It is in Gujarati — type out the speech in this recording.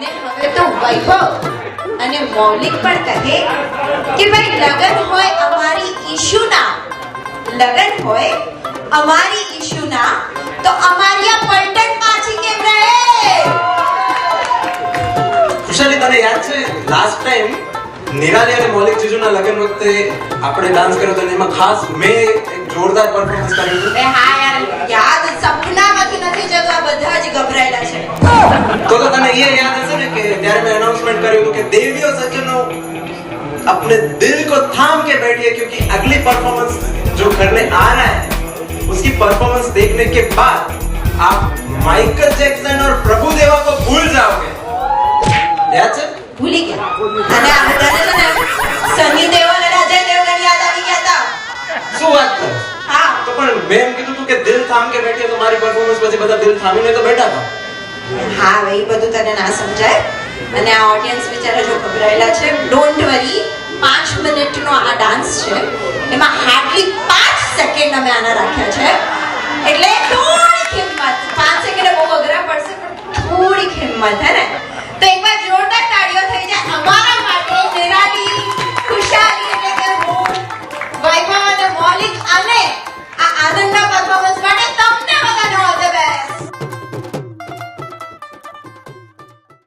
અને હવે તો વૈભવ અને મૌલિક પણ કહે કે ભાઈ લગન હોય અમારી ઈશુના, લગન હોય અમારી ઈશુના, તો અમારી આ પલટન પાછી કેમ રહે? ખુશાલી, તને યાદ છે લાસ્ટ ટાઈમ નિરાલી અને મૌલિક જીજુના લગન વખતે આપણે ડાન્સ કર્યો હતો, એમાં ખાસ મેં એક જોરદાર પરફોર્મન્સ કર્યું હતું. હા યાર, યાદ સપનામાંથી નથી જતું, આ બધા જ ગભરાયેલા છે. તો તને ये याद હશે ને કે ત્યારે મેં અનાઉન્સમેન્ટ કર્યું હતું કે देवियों सज्जनों अपने दिल को थाम के बैठिए क्योंकि अगली परफॉर्मेंस जो करने आ रहा है उसकी परफॉर्मेंस देखने के बाद आप माइकल जैक्सन और प्रभु देवा को भूल जाओगे. याद છે? ભૂલી ગયા. અને આ બધાને છે ને સની દેઓલ અને અજય દેવગણ યાદ આવી ગયા હતા. શું વાત કરે? હા, તો પણ મેં એમ કીધું હતું કે દિલ થામ કે બેઠીએ તો મારી પરફોર્મન્સ પછી બધા દિલ થામીને તો બેઠા હતા. હા ભાઈ, બધું તને ના સમજાય. અને આ ઓડિયન્સ બિચારા જો ગભરાયેલા છે, ડોન્ટ વરી. 5 મિનિટનો આ ડાન્સ છે, એમાં હાર્ડલી 5 સેકન્ડ અમે આના રાખ્યા છે. એટલે થોડીક હિંમત, 5 સેકન્ડ બહુ અઘરા પડશે, પણ થોડીક હિંમત હે ને, તો એકવાર જોરદાર તાળીઓ થઈ જાય અમારા